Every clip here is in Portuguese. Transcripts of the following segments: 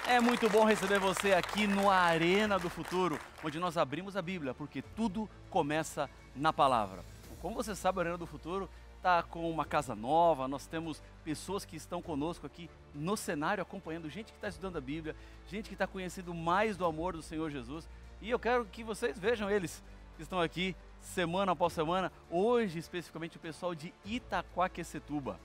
É muito bom receber você aqui no Arena do Futuro, onde nós abrimos a Bíblia, porque tudo começa na palavra. Como você sabe, o Arena do Futuro está com uma casa nova, nós temos pessoas que estão conosco aqui no cenário acompanhando, gente que está estudando a Bíblia, gente que está conhecendo mais do amor do Senhor Jesus. E eu quero que vocês vejam eles que estão aqui semana após semana, hoje especificamente o pessoal de Itaquaquecetuba.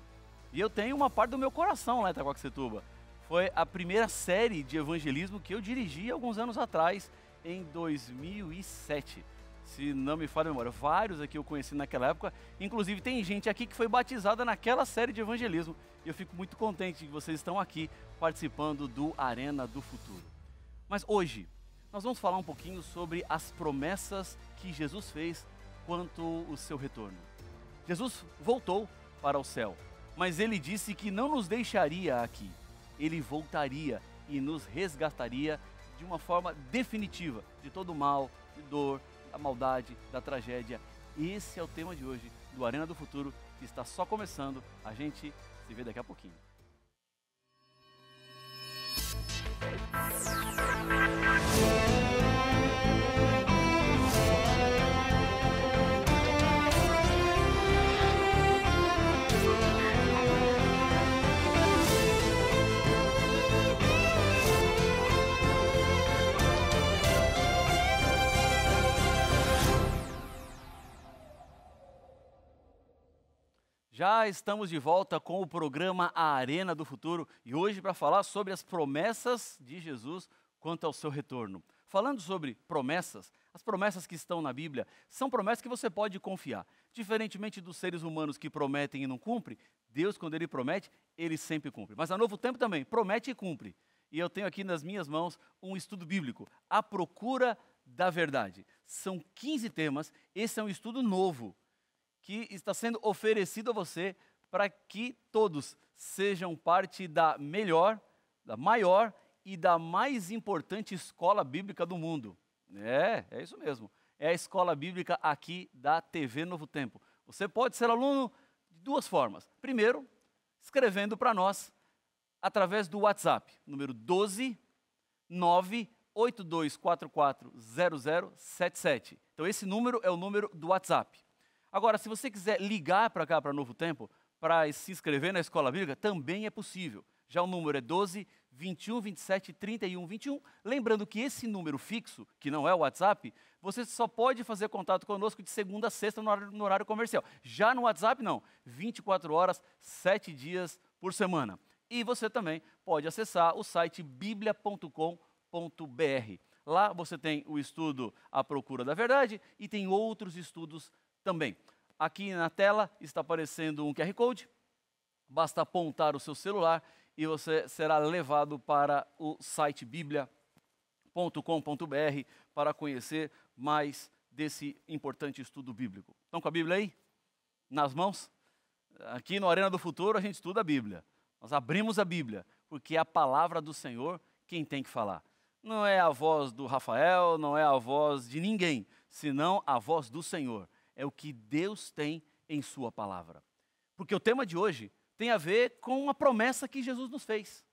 E eu tenho uma parte do meu coração lá em Itaquaquecetuba. Foi a primeira série de evangelismo que eu dirigi alguns anos atrás, em 2007. Se não me falha a memória, vários aqui eu conheci naquela época. Inclusive tem gente aqui que foi batizada naquela série de evangelismo. E eu fico muito contente que vocês estão aqui participando do Arena do Futuro. Mas hoje, nós vamos falar um pouquinho sobre as promessas que Jesus fez quanto ao seu retorno. Jesus voltou para o céu, mas ele disse que não nos deixaria aqui. Ele voltaria e nos resgataria de uma forma definitiva de todo o mal, de dor, da maldade, da tragédia. Esse é o tema de hoje do Arena do Futuro, que está só começando. A gente se vê daqui a pouquinho. Já estamos de volta com o programa A Arena do Futuro e hoje para falar sobre as promessas de Jesus quanto ao seu retorno. Falando sobre promessas, as promessas que estão na Bíblia são promessas que você pode confiar. Diferentemente dos seres humanos que prometem e não cumprem, Deus, quando Ele promete, Ele sempre cumpre. Mas a Novo Tempo também promete e cumpre. E eu tenho aqui nas minhas mãos um estudo bíblico, A Procura da Verdade. São 15 temas, esse é um estudo novo que está sendo oferecido a você para que todos sejam parte da melhor, da maior e da mais importante escola bíblica do mundo. É isso mesmo. É a escola bíblica aqui da TV Novo Tempo. Você pode ser aluno de duas formas. Primeiro, escrevendo para nós através do WhatsApp, número 12 982440077. Então esse número é o número do WhatsApp. Agora, se você quiser ligar para cá, para Novo Tempo, para se inscrever na Escola Bíblica, também é possível. Já o número é 12 21 27 31 21. Lembrando que esse número fixo, que não é o WhatsApp, você só pode fazer contato conosco de segunda a sexta no horário comercial. Já no WhatsApp, não. 24 horas, 7 dias por semana. E você também pode acessar o site biblia.com.br. Lá você tem o estudo A Procura da Verdade e tem outros estudos também. Aqui na tela está aparecendo um QR Code, basta apontar o seu celular e você será levado para o site biblia.com.br para conhecer mais desse importante estudo bíblico. Estão com a Bíblia aí? Nas mãos? Aqui no Arena do Futuro a gente estuda a Bíblia. Nós abrimos a Bíblia, porque é a palavra do Senhor quem tem que falar. Não é a voz do Rafael, não é a voz de ninguém, senão a voz do Senhor. É o que Deus tem em sua palavra. Porque o tema de hoje tem a ver com uma promessa que Jesus nos fez.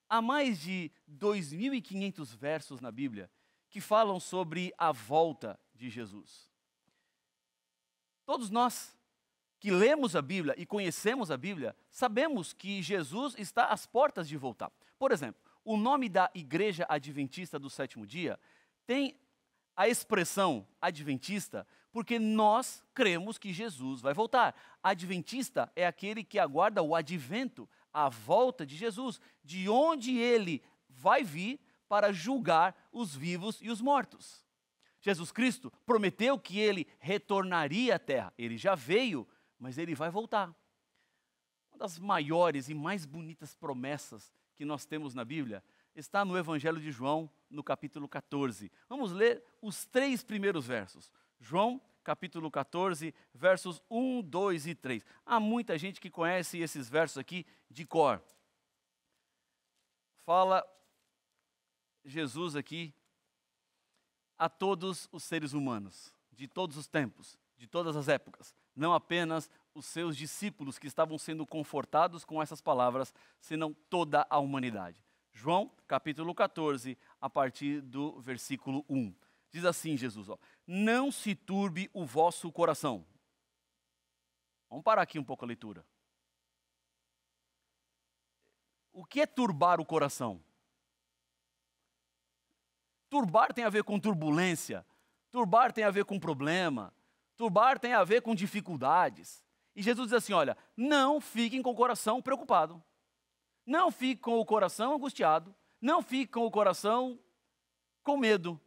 Há mais de 2.500 versos na Bíblia que falam sobre a volta de Jesus. Todos nós que lemos a Bíblia e conhecemos a Bíblia, sabemos que Jesus está às portas de voltar. Por exemplo, o nome da Igreja Adventista do Sétimo Dia tem a expressão adventista porque nós cremos que Jesus vai voltar. Adventista é aquele que aguarda o advento, a volta de Jesus, de onde ele vai vir para julgar os vivos e os mortos. Jesus Cristo prometeu que ele retornaria à terra. Ele já veio, mas ele vai voltar. Uma das maiores e mais bonitas promessas que nós temos na Bíblia está no Evangelho de João, no capítulo 14. Vamos ler os 3 primeiros versos. João, capítulo 14, versos 1, 2 e 3. Há muita gente que conhece esses versos aqui de cor. Fala Jesus aqui a todos os seres humanos, de todos os tempos, de todas as épocas, não apenas os seus discípulos que estavam sendo confortados com essas palavras, senão toda a humanidade. João, capítulo 14, a partir do versículo 1. Diz assim Jesus, ó, não se turbe o vosso coração. Vamos parar aqui um pouco a leitura. O que é turbar o coração? Turbar tem a ver com turbulência, turbar tem a ver com problema, turbar tem a ver com dificuldades. E Jesus diz assim, olha, não fiquem com o coração preocupado, não fiquem com o coração angustiado, não fiquem com o coração com medo.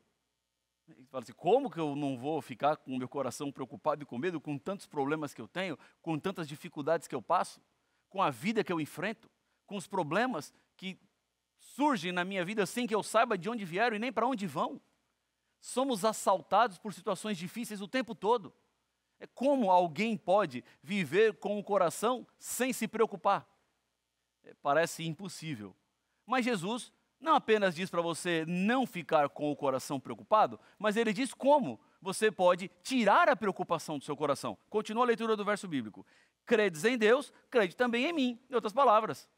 Ele fala assim, como que eu não vou ficar com o meu coração preocupado e com medo, com tantos problemas que eu tenho, com tantas dificuldades que eu passo, com a vida que eu enfrento, com os problemas que surgem na minha vida sem que eu saiba de onde vieram e nem para onde vão. Somos assaltados por situações difíceis o tempo todo. É como alguém pode viver com o coração sem se preocupar? Parece impossível. Mas Jesus não apenas diz para você não ficar com o coração preocupado, mas ele diz como você pode tirar a preocupação do seu coração. Continua a leitura do verso bíblico. Credes em Deus, crede também em mim. Em outras palavras,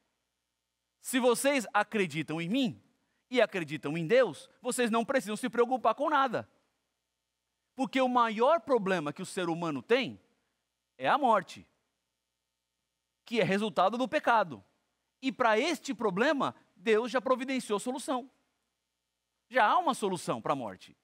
se vocês acreditam em mim e acreditam em Deus, vocês não precisam se preocupar com nada. Porque o maior problema que o ser humano tem é a morte, que é resultado do pecado. E para este problema, Deus já providenciou solução. Já há uma solução para a morte.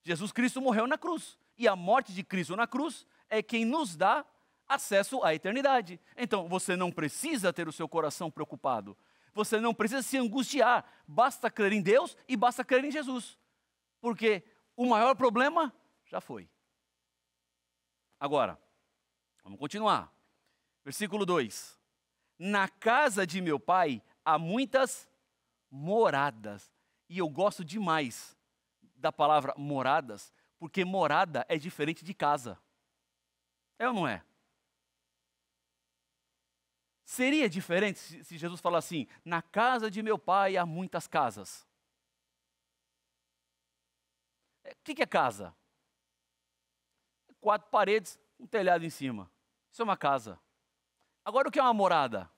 Jesus Cristo morreu na cruz. E a morte de Cristo na cruz é quem nos dá acesso à eternidade. Então, você não precisa ter o seu coração preocupado. Você não precisa se angustiar. Basta crer em Deus e basta crer em Jesus. Porque o maior problema já foi. Agora, vamos continuar. Versículo 2. Na casa de meu pai há muitas moradas. E eu gosto demais da palavra moradas, porque morada é diferente de casa. É ou não é? Seria diferente se Jesus falar assim, na casa de meu pai há muitas casas. O que é casa? 4 paredes, um telhado em cima. Isso é uma casa. Agora o que é uma morada?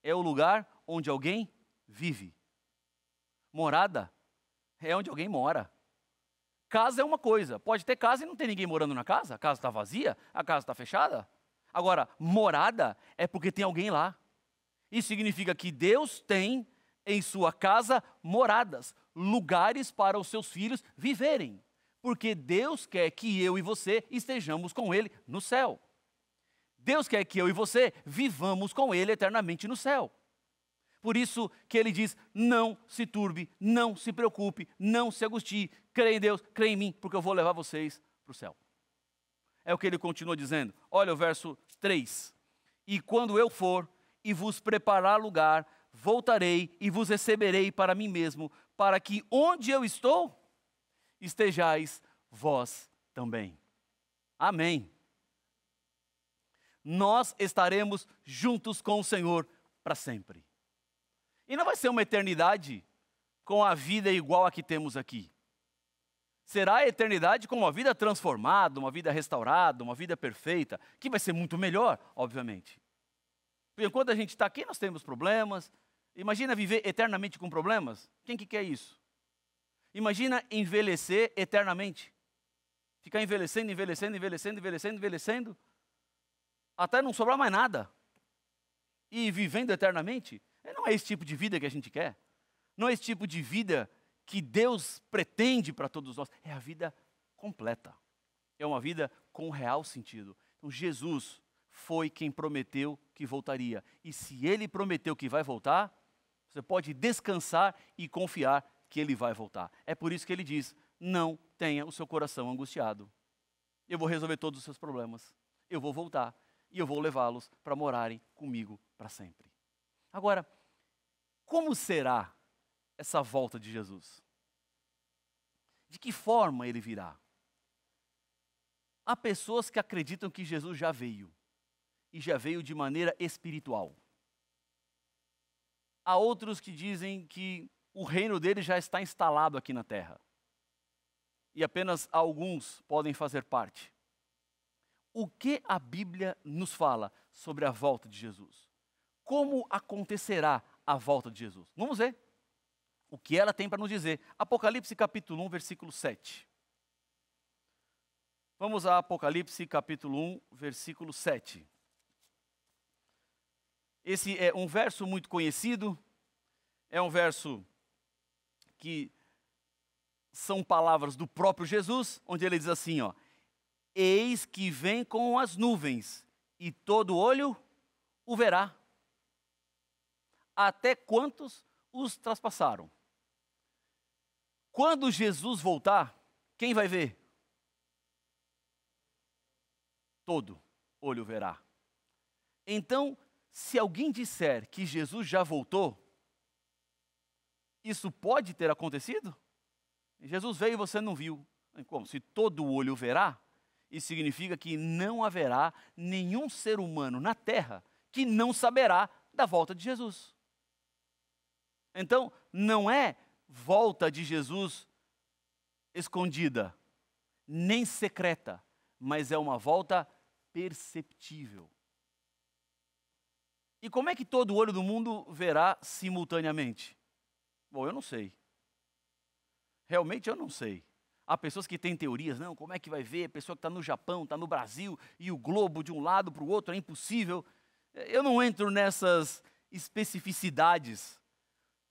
É o lugar onde alguém vive. Morada é onde alguém mora. Casa é uma coisa. Pode ter casa e não ter ninguém morando na casa. A casa está vazia, a casa está fechada. Agora, morada é porque tem alguém lá. Isso significa que Deus tem em sua casa moradas, lugares para os seus filhos viverem. Porque Deus quer que eu e você estejamos com Ele no céu. Deus quer que eu e você vivamos com Ele eternamente no céu. Por isso que Ele diz, não se turbe, não se preocupe, não se angustie, creia em Deus, creia em mim, porque eu vou levar vocês para o céu. É o que Ele continua dizendo. Olha o verso 3. E quando eu for e vos preparar lugar, voltarei e vos receberei para mim mesmo, para que onde eu estou, estejais vós também. Amém. Nós estaremos juntos com o Senhor para sempre. E não vai ser uma eternidade com a vida igual a que temos aqui. Será a eternidade com uma vida transformada, uma vida restaurada, uma vida perfeita, que vai ser muito melhor, obviamente. Porque enquanto a gente está aqui, nós temos problemas. Imagina viver eternamente com problemas? Quem que quer isso? Imagina envelhecer eternamente. Ficar envelhecendo, envelhecendo, envelhecendo, envelhecendo, envelhecendo, até não sobrar mais nada. E vivendo eternamente. Não é esse tipo de vida que a gente quer. Não é esse tipo de vida que Deus pretende para todos nós. É a vida completa. É uma vida com real sentido. Então Jesus foi quem prometeu que voltaria. E se Ele prometeu que vai voltar, você pode descansar e confiar que Ele vai voltar. É por isso que Ele diz, não tenha o seu coração angustiado. Eu vou resolver todos os seus problemas. Eu vou voltar e eu vou levá-los para morarem comigo para sempre. Agora, como será essa volta de Jesus? De que forma Ele virá? Há pessoas que acreditam que Jesus já veio, e já veio de maneira espiritual. Há outros que dizem que o reino dele já está instalado aqui na terra, e apenas alguns podem fazer parte. O que a Bíblia nos fala sobre a volta de Jesus? Como acontecerá a volta de Jesus. Vamos ver o que ela tem para nos dizer. Apocalipse capítulo 1, versículo 7. Vamos a Apocalipse capítulo 1, versículo 7. Esse é um verso muito conhecido, é um verso que são palavras do próprio Jesus, onde ele diz assim, ó: eis que vem com as nuvens, e todo olho o verá, até quantos os traspassaram. Quando Jesus voltar, quem vai ver? Todo olho verá. Então, se alguém disser que Jesus já voltou, isso pode ter acontecido? Jesus veio e você não viu. Como? Se todo olho verá, isso significa que não haverá nenhum ser humano na terra que não saberá da volta de Jesus. Então, não é volta de Jesus escondida, nem secreta, mas é uma volta perceptível. E como é que todo olho do mundo verá simultaneamente? Bom, eu não sei. Realmente eu não sei. Há pessoas que têm teorias, não, como é que vai ver? A pessoa que está no Japão, está no Brasil, e o globo de um lado para o outro é impossível. Eu não entro nessas especificidades.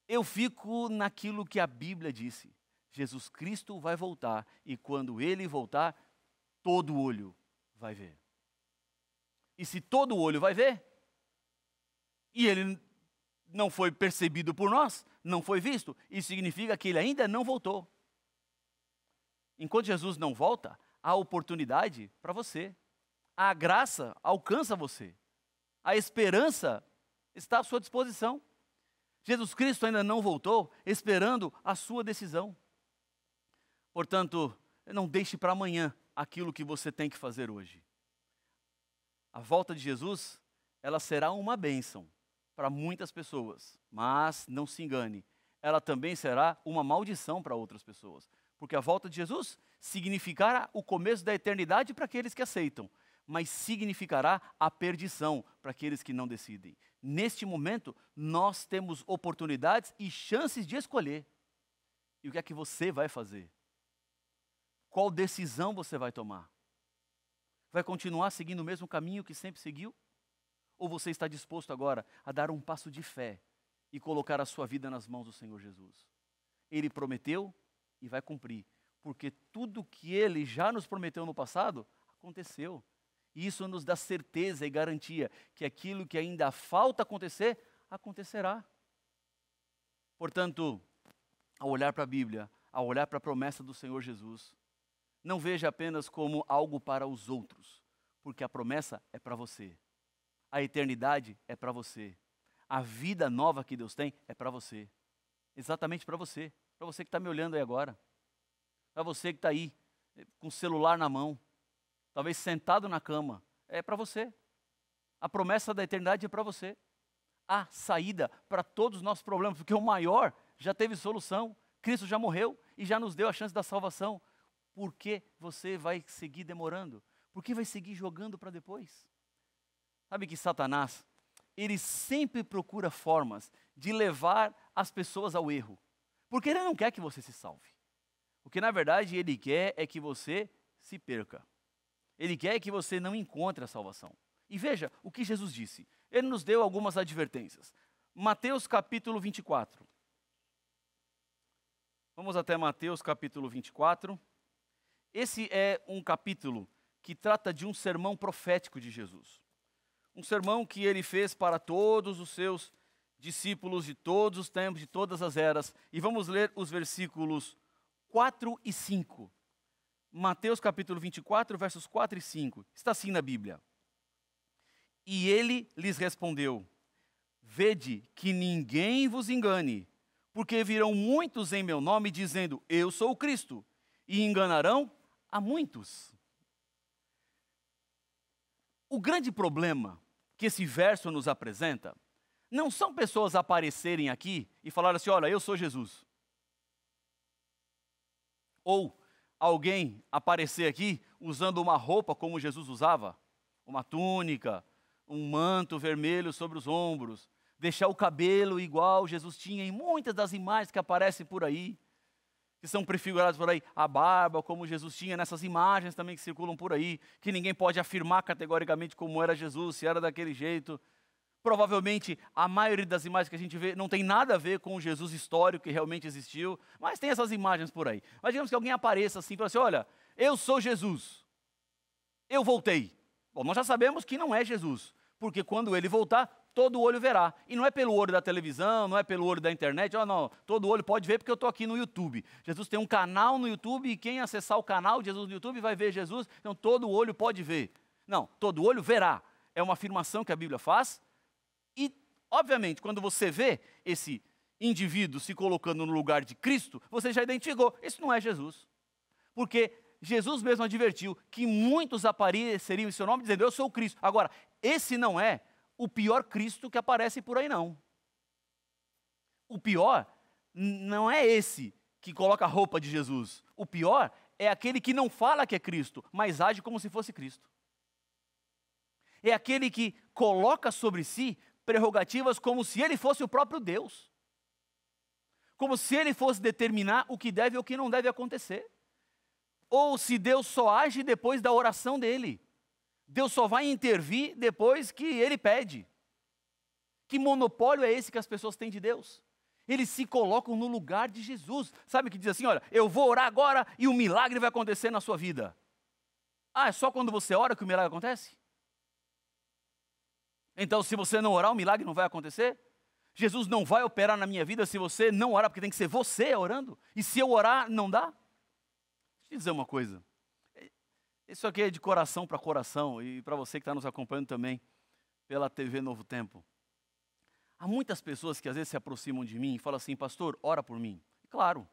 Eu fico naquilo que a Bíblia disse. Jesus Cristo vai voltar, e quando Ele voltar, todo olho vai ver. E se todo olho vai ver, e Ele não foi percebido por nós, não foi visto, isso significa que Ele ainda não voltou. Enquanto Jesus não volta, há oportunidade para você. A graça alcança você. A esperança está à sua disposição. Jesus Cristo ainda não voltou, esperando a sua decisão. Portanto, não deixe para amanhã aquilo que você tem que fazer hoje. A volta de Jesus, ela será uma bênção para muitas pessoas, mas não se engane, ela também será uma maldição para outras pessoas. Porque a volta de Jesus significará o começo da eternidade para aqueles que aceitam, mas significará a perdição para aqueles que não decidem. Neste momento, nós temos oportunidades e chances de escolher. E o que é que você vai fazer? Qual decisão você vai tomar? Vai continuar seguindo o mesmo caminho que sempre seguiu? Ou você está disposto agora a dar um passo de fé e colocar a sua vida nas mãos do Senhor Jesus? Ele prometeu e vai cumprir, porque tudo que Ele já nos prometeu no passado, aconteceu. E isso nos dá certeza e garantia que aquilo que ainda falta acontecer, acontecerá. Portanto, ao olhar para a Bíblia, ao olhar para a promessa do Senhor Jesus, não veja apenas como algo para os outros, porque a promessa é para você. A eternidade é para você. A vida nova que Deus tem é para você. Exatamente para você. Para você que está me olhando aí agora. Para você que está aí, com o celular na mão. Talvez sentado na cama. É para você. A promessa da eternidade é para você. Há saída para todos os nossos problemas, porque o maior já teve solução. Cristo já morreu e já nos deu a chance da salvação. Por que você vai seguir demorando? Por que vai seguir jogando para depois? Sabe que Satanás, ele sempre procura formas de levar as pessoas ao erro. Porque ele não quer que você se salve. O que na verdade ele quer é que você se perca. Ele quer que você não encontre a salvação. E veja o que Jesus disse. Ele nos deu algumas advertências. Mateus capítulo 24. Vamos até Mateus capítulo 24. Esse é um capítulo que trata de um sermão profético de Jesus. Um sermão que ele fez para todos os seus discípulos de todos os tempos, de todas as eras. E vamos ler os versículos 4 e 5. Mateus capítulo 24, versos 4 e 5. Está assim na Bíblia. E ele lhes respondeu: vede que ninguém vos engane, porque virão muitos em meu nome dizendo, eu sou o Cristo, e enganarão a muitos. O grande problema que esse verso nos apresenta não são pessoas aparecerem aqui e falar assim, olha, eu sou Jesus. Ou alguém aparecer aqui usando uma roupa como Jesus usava, uma túnica, um manto vermelho sobre os ombros. deixar o cabelo igual Jesus tinha em muitas das imagens que aparecem por aí, que são prefiguradas por aí, a barba, como Jesus tinha nessas imagens também que circulam por aí, que ninguém pode afirmar categoricamente como era Jesus, se era daquele jeito. Provavelmente a maioria das imagens que a gente vê não tem nada a ver com o Jesus histórico que realmente existiu, mas tem essas imagens por aí. Mas digamos que alguém apareça assim e fala assim, olha, eu sou Jesus, eu voltei. Bom, nós já sabemos que não é Jesus, porque quando ele voltar, todo olho verá. E não é pelo olho da televisão, não é pelo olho da internet, não, todo olho pode ver porque eu estou aqui no YouTube. Jesus tem um canal no YouTube e quem acessar o canal de Jesus no YouTube vai ver Jesus, então todo olho pode ver. Não, todo olho verá. É uma afirmação que a Bíblia faz. E, obviamente, quando você vê esse indivíduo se colocando no lugar de Cristo, você já identificou, isso não é Jesus. Porque Jesus mesmo advertiu que muitos apareceriam em seu nome dizendo, eu sou o Cristo. Agora, esse não é o pior Cristo que aparece por aí, não. O pior não é esse que coloca a roupa de Jesus. O pior é aquele que não fala que é Cristo, mas age como se fosse Cristo. É aquele que coloca sobre si prerrogativas como se ele fosse o próprio Deus. Como se ele fosse determinar o que deve ou o que não deve acontecer. Ou se Deus só age depois da oração dele. Deus só vai intervir depois que ele pede. Que monopólio é esse que as pessoas têm de Deus? Eles se colocam no lugar de Jesus. Sabe que diz assim, olha, eu vou orar agora e um milagre vai acontecer na sua vida. Ah, é só quando você ora que o milagre acontece? Então, se você não orar, o milagre não vai acontecer? Jesus não vai operar na minha vida se você não orar, porque tem que ser você orando. E se eu orar, não dá? Deixa eu te dizer uma coisa. Isso aqui é de coração para coração, e para você que está nos acompanhando também pela TV Novo Tempo. Há muitas pessoas que às vezes se aproximam de mim e falam assim, pastor, ora por mim. Claro,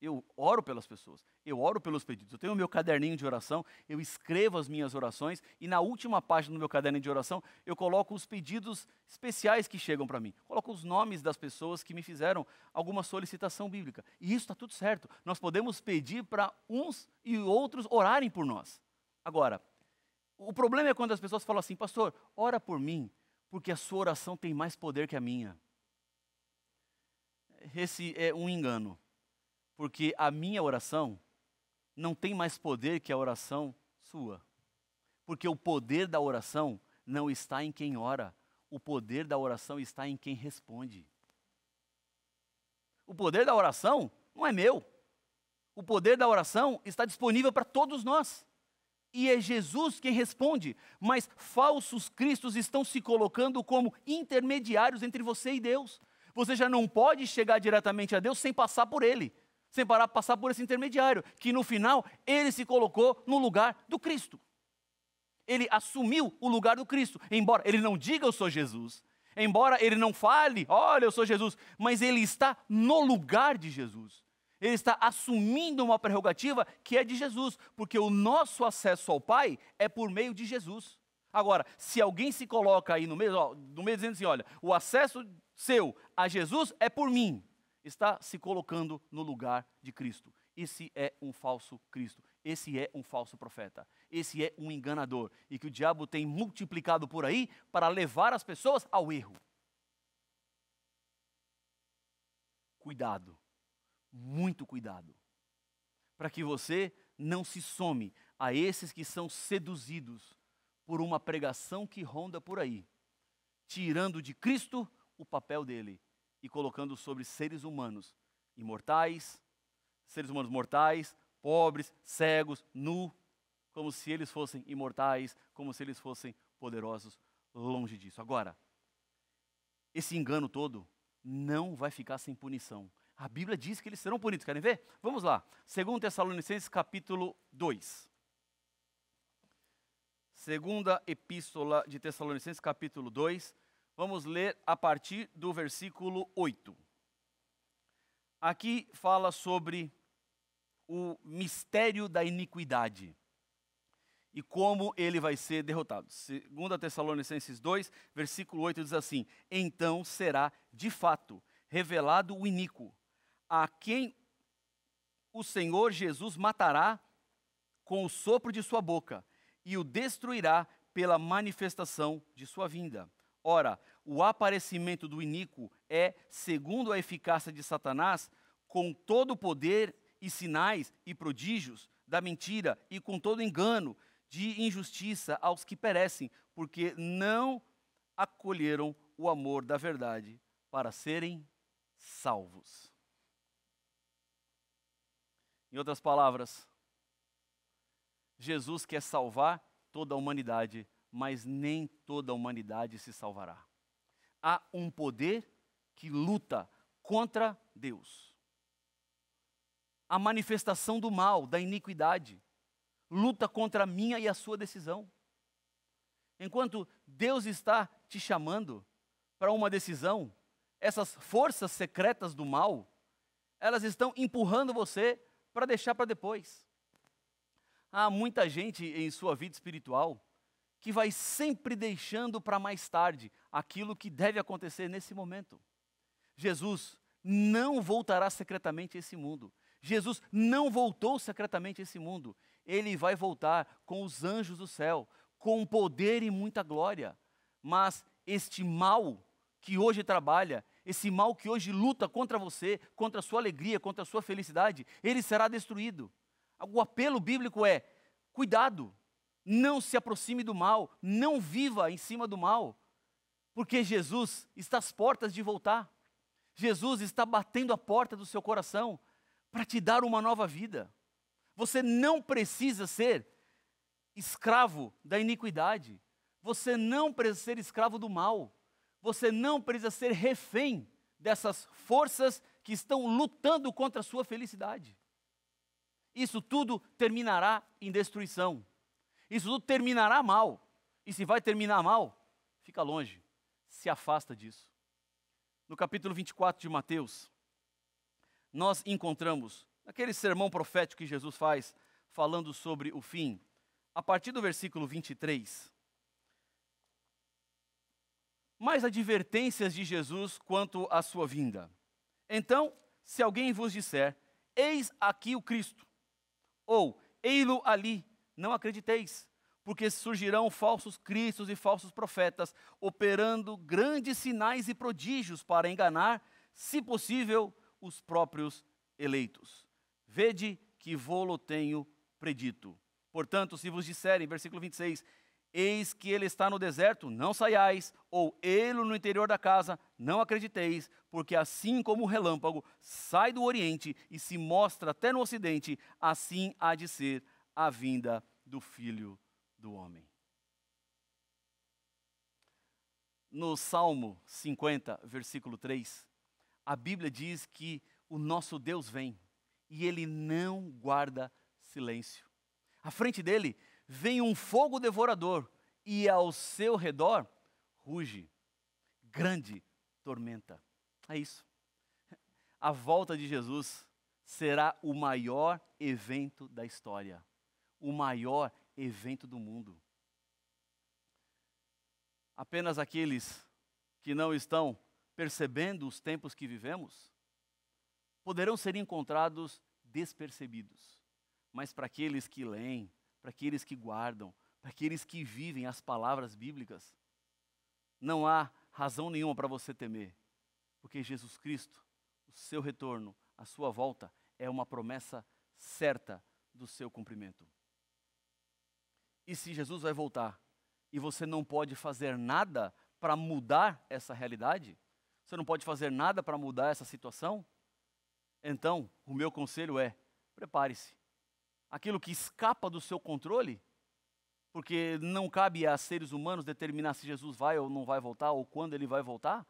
eu oro pelas pessoas, eu oro pelos pedidos. Eu tenho o meu caderninho de oração, eu escrevo as minhas orações e na última página do meu caderninho de oração eu coloco os pedidos especiais que chegam para mim. Coloco os nomes das pessoas que me fizeram alguma solicitação bíblica. E isso está tudo certo. Nós podemos pedir para uns e outros orarem por nós. Agora, o problema é quando as pessoas falam assim, pastor, ora por mim, porque a sua oração tem mais poder que a minha. Esse é um engano. Porque a minha oração não tem mais poder que a oração sua. Porque o poder da oração não está em quem ora. O poder da oração está em quem responde. O poder da oração não é meu. O poder da oração está disponível para todos nós. E é Jesus quem responde. Mas falsos cristos estão se colocando como intermediários entre você e Deus. Você já não pode chegar diretamente a Deus sem passar por Ele. Sem passar por esse intermediário, que no final ele se colocou no lugar do Cristo. Ele assumiu o lugar do Cristo, embora ele não diga eu sou Jesus, embora ele não fale, olha eu sou Jesus, mas ele está no lugar de Jesus. Ele está assumindo uma prerrogativa que é de Jesus, porque o nosso acesso ao Pai é por meio de Jesus. Agora, se alguém se coloca aí no meio dizendo assim, olha, o acesso seu a Jesus é por mim, está se colocando no lugar de Cristo. Esse é um falso Cristo. Esse é um falso profeta. Esse é um enganador. E que o diabo tem multiplicado por aí para levar as pessoas ao erro. Cuidado. Muito cuidado. Para que você não se some a esses que são seduzidos por uma pregação que ronda por aí, tirando de Cristo o papel dele e colocando sobre seres humanos imortais, seres humanos mortais, pobres, cegos, nu, como se eles fossem imortais, como se eles fossem poderosos, longe disso. Agora, esse engano todo não vai ficar sem punição. A Bíblia diz que eles serão punidos. Querem ver? Vamos lá. 2 Tessalonicenses capítulo 2. Segunda Epístola de Tessalonicenses capítulo 2. Vamos ler a partir do versículo 8. Aqui fala sobre o mistério da iniquidade e como ele vai ser derrotado. 2 Tessalonicenses 2, versículo 8 diz assim: então será de fato revelado o iníquo, a quem o Senhor Jesus matará com o sopro de sua boca e o destruirá pela manifestação de sua vinda. Ora, o aparecimento do iníquo é, segundo a eficácia de Satanás, com todo o poder e sinais e prodígios da mentira e com todo engano de injustiça aos que perecem, porque não acolheram o amor da verdade para serem salvos. Em outras palavras, Jesus quer salvar toda a humanidade, mas nem toda a humanidade se salvará. Há um poder que luta contra Deus. A manifestação do mal, da iniquidade, luta contra a minha e a sua decisão. Enquanto Deus está te chamando para uma decisão, essas forças secretas do mal, elas estão empurrando você para deixar para depois. Há muita gente em sua vida espiritual que vai sempre deixando para mais tarde aquilo que deve acontecer nesse momento. Jesus não voltará secretamente a esse mundo. Jesus não voltou secretamente a esse mundo. Ele vai voltar com os anjos do céu, com poder e muita glória. Mas este mal que hoje trabalha, esse mal que hoje luta contra você, contra a sua alegria, contra a sua felicidade, ele será destruído. O apelo bíblico é: cuidado, não se aproxime do mal, não viva em cima do mal, porque Jesus está às portas de voltar. Jesus está batendo a porta do seu coração para te dar uma nova vida. Você não precisa ser escravo da iniquidade. Você não precisa ser escravo do mal. Você não precisa ser refém dessas forças que estão lutando contra a sua felicidade. Isso tudo terminará em destruição. Isso tudo terminará mal. E se vai terminar mal, fica longe. Se afasta disso. No capítulo 24 de Mateus, nós encontramos aquele sermão profético que Jesus faz, falando sobre o fim, a partir do versículo 23. Mais advertências de Jesus quanto à sua vinda. Então, se alguém vos disser: eis aqui o Cristo, ou ei-lo ali, não acrediteis, porque surgirão falsos cristos e falsos profetas, operando grandes sinais e prodígios para enganar, se possível, os próprios eleitos. Vede que vô-lo tenho predito. Portanto, se vos disserem, versículo 26, eis que ele está no deserto, não saiais, ou ele no interior da casa, não acrediteis, porque assim como o relâmpago sai do oriente e se mostra até no ocidente, assim há de ser a vinda do Filho do Homem. No Salmo 50, versículo 3, a Bíblia diz que o nosso Deus vem e ele não guarda silêncio. À frente dele vem um fogo devorador e ao seu redor ruge grande tormenta. É isso. A volta de Jesus será o maior evento da história, o maior evento do mundo. Apenas aqueles que não estão percebendo os tempos que vivemos poderão ser encontrados despercebidos. Mas para aqueles que leem, para aqueles que guardam, para aqueles que vivem as palavras bíblicas, não há razão nenhuma para você temer, porque Jesus Cristo, o seu retorno, a sua volta, é uma promessa certa do seu cumprimento. E se Jesus vai voltar e você não pode fazer nada para mudar essa realidade, você não pode fazer nada para mudar essa situação, então o meu conselho é: prepare-se. Aquilo que escapa do seu controle, porque não cabe a seres humanos determinar se Jesus vai ou não vai voltar, ou quando ele vai voltar,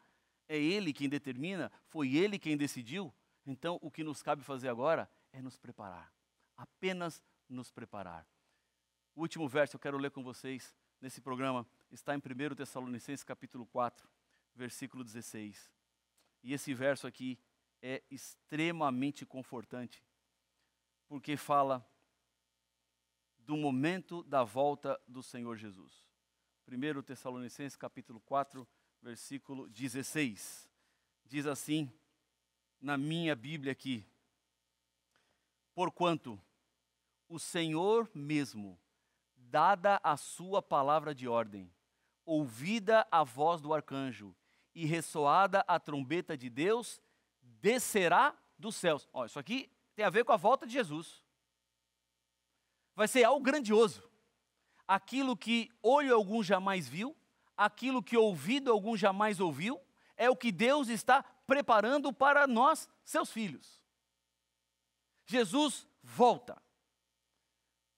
é ele quem determina, foi ele quem decidiu. Então o que nos cabe fazer agora é nos preparar, apenas nos preparar. O último verso que eu quero ler com vocês nesse programa está em 1 Tessalonicenses capítulo 4, versículo 16. E esse verso aqui é extremamente confortante, porque fala do momento da volta do Senhor Jesus. 1 Tessalonicenses capítulo 4, versículo 16. Diz assim, na minha Bíblia aqui: porquanto o Senhor mesmo, dada a sua palavra de ordem, ouvida a voz do arcanjo, e ressoada a trombeta de Deus, descerá dos céus. Ó, isso aqui tem a ver com a volta de Jesus. Vai ser algo grandioso. Aquilo que olho algum jamais viu, aquilo que ouvido algum jamais ouviu, é o que Deus está preparando para nós, seus filhos. Jesus volta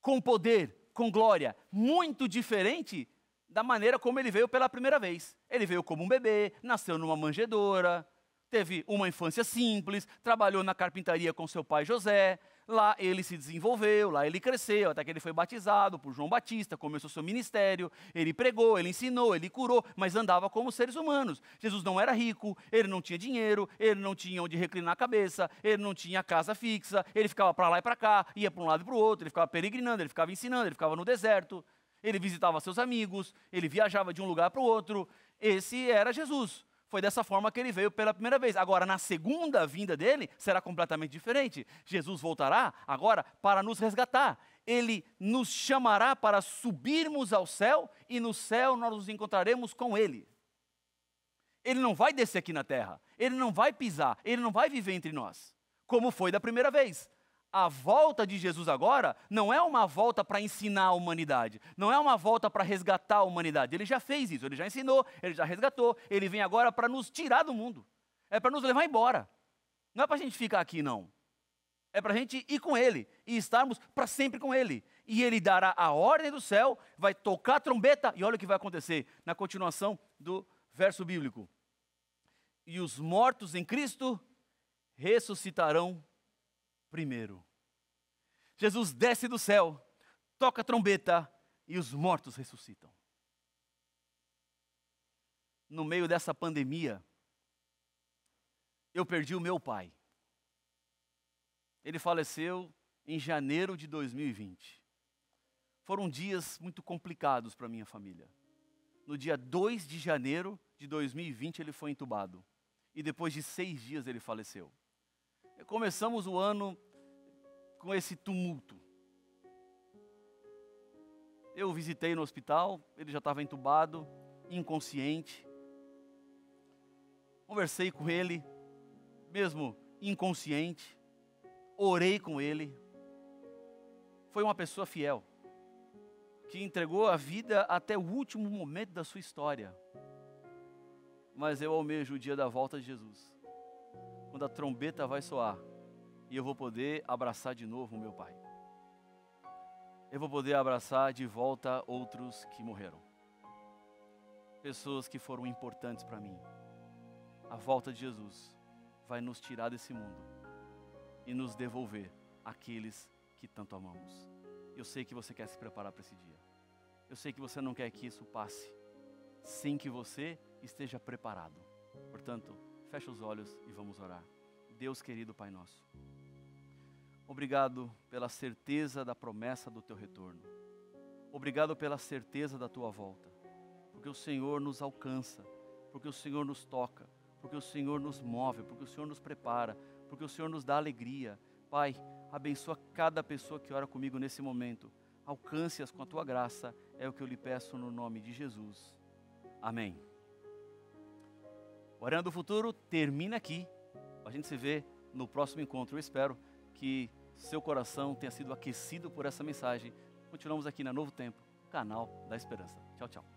com poder, com glória, muito diferente da maneira como ele veio pela primeira vez. Ele veio como um bebê, nasceu numa manjedoura, teve uma infância simples, trabalhou na carpintaria com seu pai José, lá ele se desenvolveu, lá ele cresceu, até que ele foi batizado por João Batista, começou seu ministério, ele pregou, ele ensinou, ele curou, mas andava como seres humanos. Jesus não era rico, ele não tinha dinheiro, ele não tinha onde reclinar a cabeça, ele não tinha casa fixa, ele ficava para lá e para cá, ia para um lado e para o outro, ele ficava peregrinando, ele ficava ensinando, ele ficava no deserto, ele visitava seus amigos, ele viajava de um lugar para o outro. Esse era Jesus. Foi dessa forma que ele veio pela primeira vez. Agora, na segunda vinda dele, será completamente diferente. Jesus voltará agora para nos resgatar. Ele nos chamará para subirmos ao céu e no céu nós nos encontraremos com ele. Ele não vai descer aqui na terra. Ele não vai pisar. Ele não vai viver entre nós, como foi da primeira vez. A volta de Jesus agora não é uma volta para ensinar a humanidade, não é uma volta para resgatar a humanidade. Ele já fez isso, ele já ensinou, ele já resgatou, ele vem agora para nos tirar do mundo, é para nos levar embora. Não é para a gente ficar aqui, não. É para a gente ir com ele e estarmos para sempre com ele. E ele dará a ordem do céu, vai tocar a trombeta e olha o que vai acontecer na continuação do verso bíblico. E os mortos em Cristo ressuscitarão primeiro. Jesus desce do céu, toca a trombeta e os mortos ressuscitam. No meio dessa pandemia, eu perdi o meu pai. Ele faleceu em janeiro de 2020. Foram dias muito complicados para minha família. No dia 2 de janeiro de 2020 ele foi entubado. E depois de 6 dias ele faleceu. Começamos o ano com esse tumulto. Eu o visitei no hospital, ele já estava entubado, inconsciente. Conversei com ele, mesmo inconsciente. Orei com ele. Foi uma pessoa fiel, que entregou a vida até o último momento da sua história. Mas eu almejo o dia da volta de Jesus, quando a trombeta vai soar, e eu vou poder abraçar de novo o meu pai. Eu vou poder abraçar de volta outros que morreram. Pessoas que foram importantes para mim. A volta de Jesus vai nos tirar desse mundo e nos devolver aqueles que tanto amamos. Eu sei que você quer se preparar para esse dia. Eu sei que você não quer que isso passe sem que você esteja preparado. Portanto, fecha os olhos e vamos orar. Deus querido Pai nosso, obrigado pela certeza da promessa do teu retorno. Obrigado pela certeza da tua volta. Porque o Senhor nos alcança, porque o Senhor nos toca, porque o Senhor nos move, porque o Senhor nos prepara, porque o Senhor nos dá alegria. Pai, abençoa cada pessoa que ora comigo nesse momento. Alcance-as com a tua graça, é o que eu lhe peço no nome de Jesus. Amém. O Arena do Futuro termina aqui. A gente se vê no próximo encontro. Eu espero que seu coração tenha sido aquecido por essa mensagem. Continuamos aqui na Novo Tempo, canal da Esperança. Tchau, tchau.